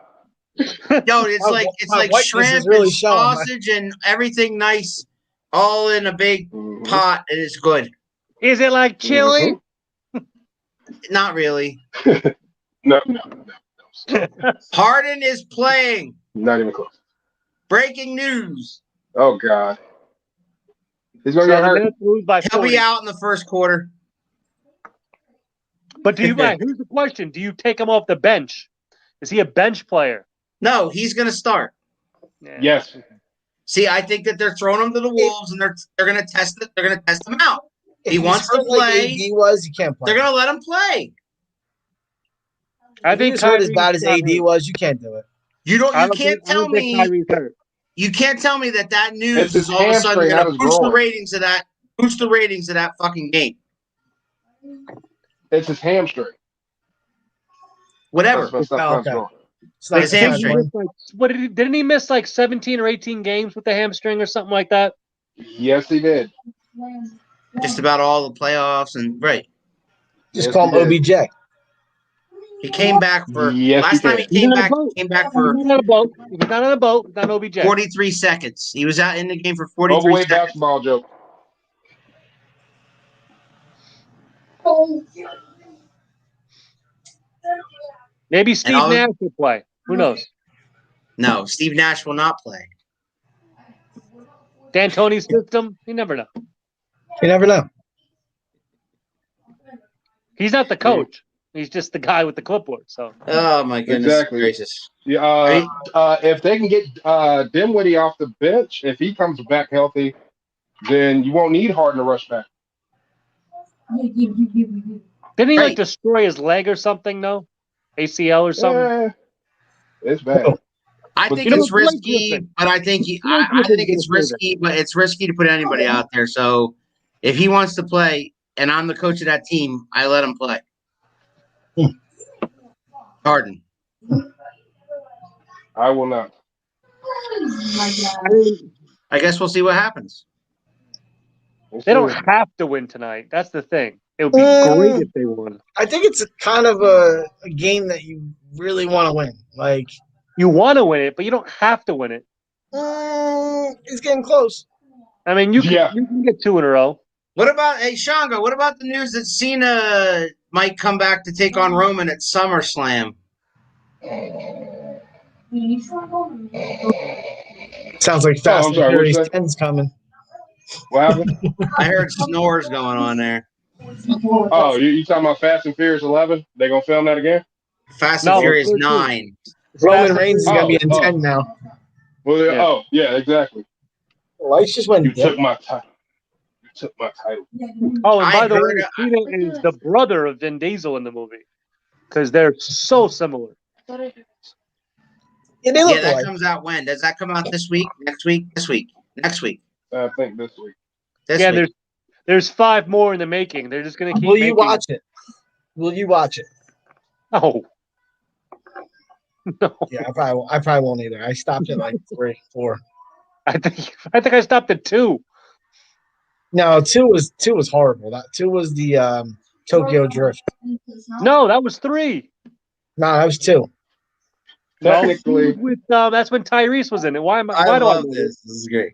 is. Yo, it's My- like my whiteness shrimp is really and showing, man. sausage and everything nice, all in a big Mhm. pot, and it's good. Is it like chili? Not really. No. Harden is playing. Not even close. Breaking news. Oh God. He's So gonna get the hurt. Nets lose by He'll 40. be out in the first quarter. But do you? Here's the question: do you take him off the bench? Is he a bench player? No, he's going to start. Yeah. Yes. See, I think that they're throwing him to the wolves, and they're going to test it. They're going to test him out. If He he's wants to hurt like play. AD was, you can't play. They're going to let him play. I If he think was hurt as Kyrie's bad as not AD hurt. was, you can't do it. You I can't tell don't think me. Kyrie's hurt. You can't tell me that news It's his is all of a sudden hamstring, going not to his boost the groin. ratings of that. Boost the ratings of that fucking game. It's his hamstring. Whatever. That's messed up. Oh, That's okay. wrong. It's not His his hamstring. hamstring. What did he? Didn't he miss like 17 or 18 games with the hamstring or something like that? Yes, he did. Just about all the playoffs and right. Just Yes, call him he did. OBJ. He came back for Yes, last he time did. he came He's on a back. boat. He came back for He's not on a boat. He's not on a boat. He's not OBJ. 43 seconds. He was out in the game for 43 Overweight seconds. basketball joke. Maybe Steve all- Nash will play. Who knows? No, Steve Nash will not play. D'Antoni's system. You never know. You never know. He's not the coach. He's just the guy with the clipboard. So Oh my goodness Exactly. gracious! Yeah, if they can get Dinwiddie off the bench, if he comes back healthy, then you won't need Harden to rush back. didn't he Right. like destroy his leg or something? No, ACL or something. Yeah, it's bad. I But think you know it's what, Blake risky, Griffin- but I think Blake I Griffin's think it's gonna do that. risky, but it's risky to put anybody out there. So if he wants to play, and I'm the coach of that team, I let him play. Harden. I will not. I mean, I guess we'll see what happens. We'll they don't see. have to win tonight. That's the thing. It would be great if they won. I think it's a kind of a game that you really want to win. Like, You want to win it, but you don't have to win it. it's getting close. I mean, you can get 2 in a row. What about Shango? What about the news that Cena might come back to take on Roman at SummerSlam? Sounds like Fast I'm sorry, and Furious what'd you say? 10's coming. What happened? I heard snores going on there. Oh, you talking about Fast and Furious 11? They gonna film that again? Fast No, and Furious 13. 9. Roman Reigns is going to be in Oh. 10 now. Well, Yeah. oh yeah, exactly. Lights just went You dim. took my title. You took my title. Oh, and I by the heard- way, Cena is the brother of Vin Diesel in the movie because they're so similar. Yeah, they look Yeah, that alike. comes out when? Does that come out this week? Next week? This week? Next week? I think this week. This Yeah, week. there's 5 more in the making. They're just gonna keep. Will you making watch it? Will you watch it? No. No. Yeah, I probably won't either. I stopped at like 3, 4. I think I stopped at 2. No, 2 was horrible. That 2 was the Tokyo Drift. No, that was 3. No, that was 2. Technically, With that's when Tyrese was in it. Why do I know this? This is great.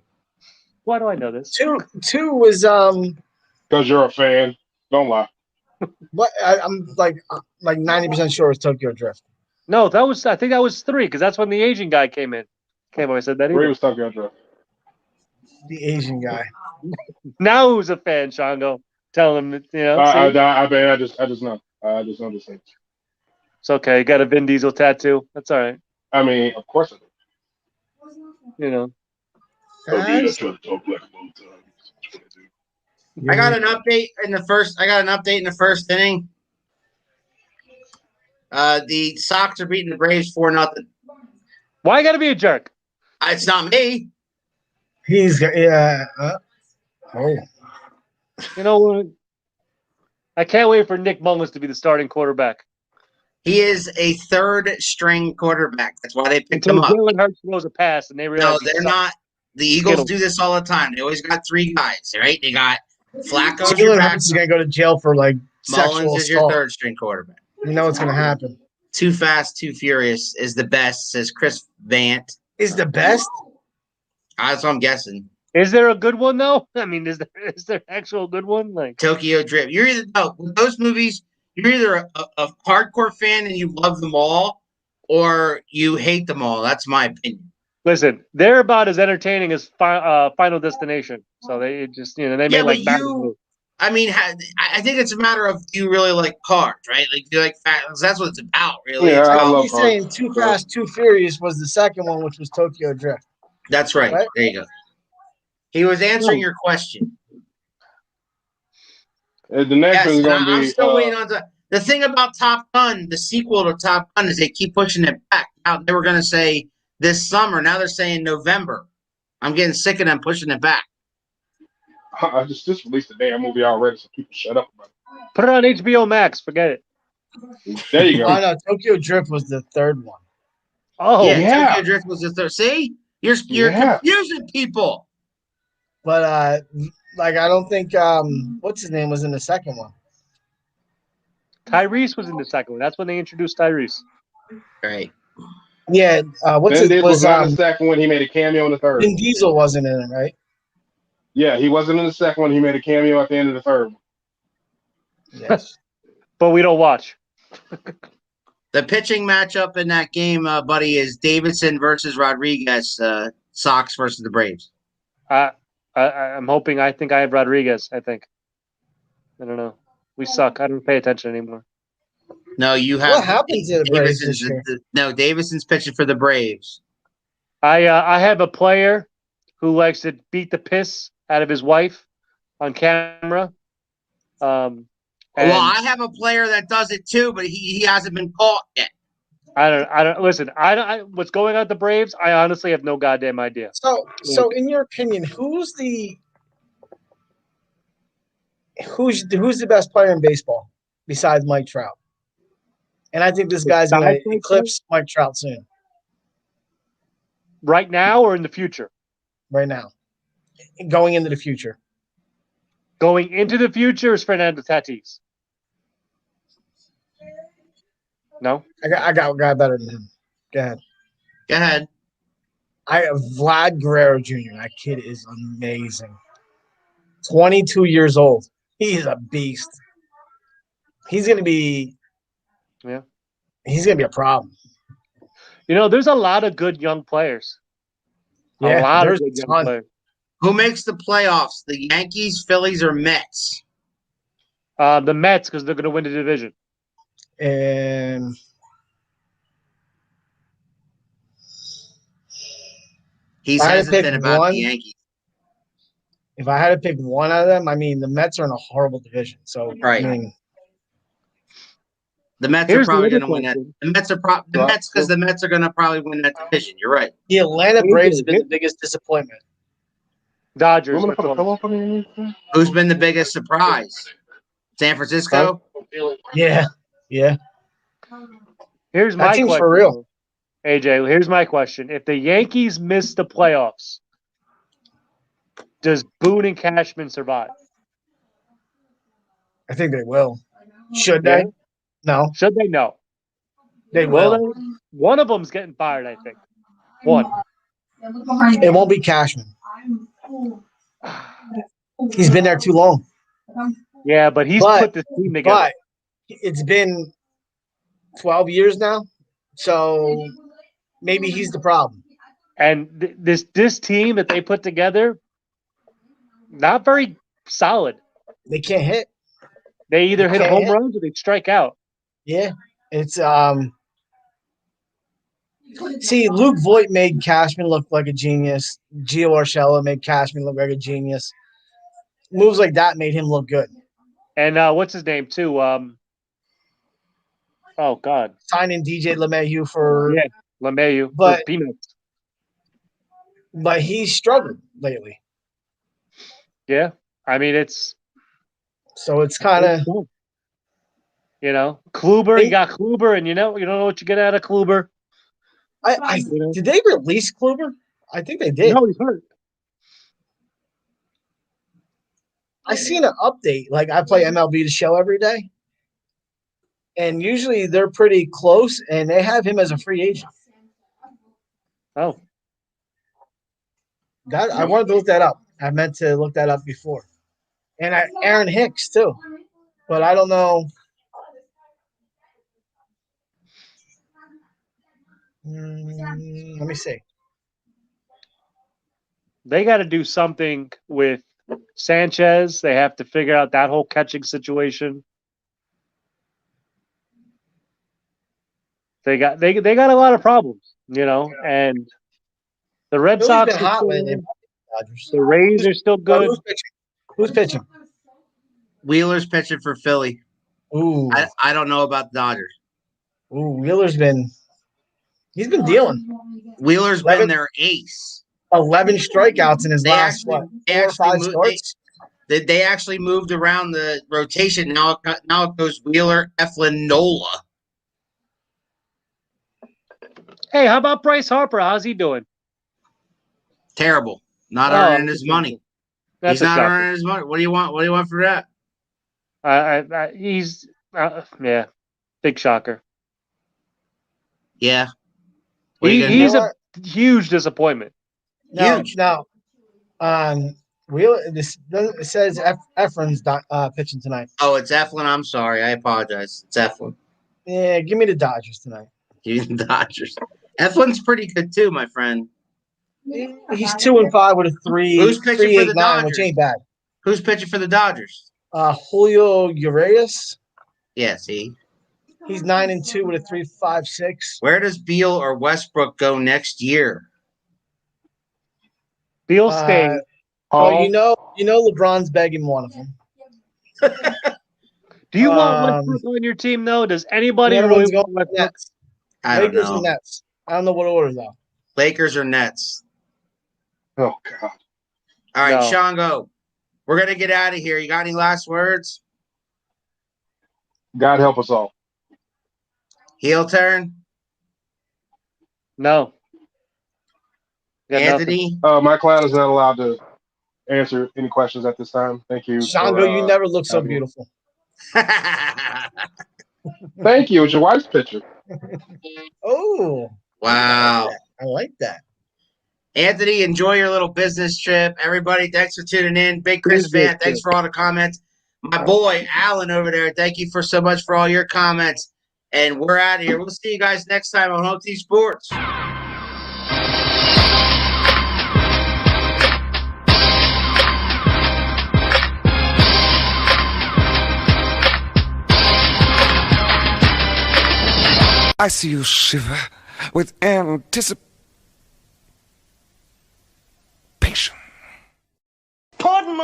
Why do I know this? 2 was because you're a fan. Don't lie. what I'm like 90% sure it's Tokyo Drift. No, I think that was 3 because that's when the Asian guy came in. Came on, I said that 3 either. was Tokyo Drift. The Asian guy. Now who's a fan, Shango? Tell him, see? I just know. I just know the things. It's okay. You got a Vin Diesel tattoo. That's all right. I mean, of course I do. Guys, try to talk black all the time. That's what I do. I got an update in the first inning. The Sox are beating the Braves 4-0. Why you got to be a jerk? It's not me. he's yeah. Oh, You know what? I can't wait for Nick Mullins to be the starting quarterback. He is a third-string quarterback. That's why they picked Until him up. Jalen Hurts throws a pass and they realize No, they're not. The Eagles Skittles. do this all the time. They always got 3 guys, right? They got Flacco as your Jalen backup. Hurts is gonna go to jail for like sexual Mullins is your assault. third-string quarterback. You know what's gonna happen. Too Fast, Too Furious is the best, says Chris Vant. Is the best? That's what I'm guessing. Is there a good one though? I mean, is there actual good one? Like Tokyo Drift. You're either with those movies. You're either a hardcore fan and you love them all, or you hate them all. That's my opinion. listen, they're about as entertaining as Final Destination. So they just they made like bad movies. I mean, I think it's a matter of do you really like cars, right? Like, do you like facts? That's what it's about, really. Yeah, It's I about- love He's saying Too Fast, Too Furious was the second one, which was Tokyo Drift. That's right. Right? There you go. He was answering your question. The next Yes, one's and going to I'm be. still waiting on the thing about Top Gun, the sequel to Top Gun, is they keep pushing it back. Now they were going to say this summer. Now they're saying November. I'm getting sick of them pushing it back. I just released the damn movie already, so people shut up about Put it on HBO Max. Forget it. it. There you Oh go. no, Tokyo Drift was the third one. Oh, yeah. Tokyo Drift was the third. See, you're Yeah. confusing people. But like I don't think what's his name was in the second one. Tyrese was in the second one. That's when they introduced Tyrese. Right. Yeah, what's Ben it Diesel was was not in the second one. He made a cameo in the third. Vin Diesel wasn't in it, right? Yeah, he wasn't in the second one. He made a cameo at the end of the third one. Yes. But we don't watch. The pitching matchup in that game, buddy, is Davidson versus Rodriguez. Sox versus the Braves. I'm hoping. I think I have Rodriguez. I think. I don't know. We suck. I don't pay attention anymore. No, you have. What happened to the Braves this Davidson's year? no, Davidson's pitching for the Braves. I have a player who likes to beat the piss out of his wife on camera. Well, I have a player that does it too, but he hasn't been caught yet. I don't listen. What's going on at the Braves? I honestly have no goddamn idea. So in your opinion, who's the best player in baseball besides Mike Trout? And I think this guy's going to eclipse Mike Trout soon. Right now or in the future? Right now, going into the future. Going into the future is Fernando Tatis. No, I got a guy better than him. Go ahead. Go ahead. I have Vlad Guerrero Jr. That kid is amazing. 22 years old. He's a beast. He's gonna be a problem. You know, there's a lot of good young players. Yeah, a lot of there's good a young ton. players. Who makes the playoffs? The Yankees, Phillies, or Mets? The Mets, because they're going to win the division. And He's If I had to hesitant pick about one- the Yankees. if I had to pick one out of them, I mean, the Mets are in a horrible division. So, Right. I mean, The Mets Here's are the probably other going to win that. question. The Mets are the Mets because the Mets are going to probably win that division. You're right. the Atlanta Here's Braves the- have been the biggest disappointment. Dodgers. You want which to put a one? pillow up on your Who's been the biggest surprise? San Francisco. Yeah. Here's That my team's question. for real. AJ, here's my question. If the Yankees miss the playoffs, does Boone and Cashman survive? I think they will. Should Yeah. they? No, Should they? No. they Will will. they? One of them's getting fired, I think. One. It won't be Cashman. He's been there too long. Yeah, but he's But- put this team together. But it's been 12 years now, So maybe he's the problem. And this team that they put together, not very solid. They can't hit. They either hit can't home hit. runs or they strike out. Yeah, it's See, Luke Voigt made Cashman look like a genius. Gio Urshela made Cashman look like a genius. Moves like that made him look good. And what's his name too? Oh God, Signing DJ LeMahieu for LeMahieu for but peanuts. but he's struggled lately. Yeah, I mean it's kind of Kluber. You got Kluber, and you don't know what you get out of Kluber. Did they release Kluber? I think they did. No, he's hurt. I seen an update. Like I play MLB The Show every day, and usually they're pretty close, and they have him as a free agent. Oh, I wanted to look that up. I meant to look that up before, and Aaron Hicks too, but I don't know. Let me see. they got to do something with Sanchez. They have to figure out that whole catching situation. They got a lot of problems, and the Red Philly's Sox been are hot still, lately. Dodgers. the Rays are still good. Who's pitching? Wheeler's pitching for Philly. Ooh, I don't know about the Dodgers. Wheeler's been dealing. Wheeler's been their ace. 11 strikeouts in his last 4 or 5 starts. They actually moved around the rotation. Now it goes Wheeler, Eflin, Nola. Hey, how about Bryce Harper? How's he doing? Terrible. Not earning his money. He's not earning his money. What do you want? What do you want for that? He's big shocker. Yeah. He's a huge disappointment. Huge. No. Wheeler. It says Efren's pitching tonight. Oh, it's Eflin. I'm sorry. I apologize. It's Eflin. Yeah, give me the Dodgers tonight. Give me the Dodgers. Eflin's pretty good too, my friend. He's 2-5 with a 3. Who's pitching for the 3.89, Dodgers? which ain't bad. Who's pitching for the Dodgers? Julio Urias. Yeah, see. He's 9-2 with a 3.56. Where does Beal or Westbrook go next year? Beal stays. You know LeBron's begging one of them. Do you want Westbrook on your team though? Does anybody really want Westbrook? I don't Lakers know. and Nets. I don't know what order though. Lakers or Nets? Oh God! All right, No. Shango. We're gonna get out of here. You got any last words? God help us all. Heel turn. No. Got Anthony. My clown is not allowed to answer any questions at this time. Thank you. Shango, you never look so beautiful. Thank you. It's your wife's picture. Oh. Wow. I like that. Anthony, enjoy your little business trip. Everybody, thanks for tuning in. Big Chris fan, thanks for all the comments. My boy, Alan over there, thank you for so much for all your comments. And we're out of here. We'll see you guys next time on OT Sports. I see you shiver with anticipation.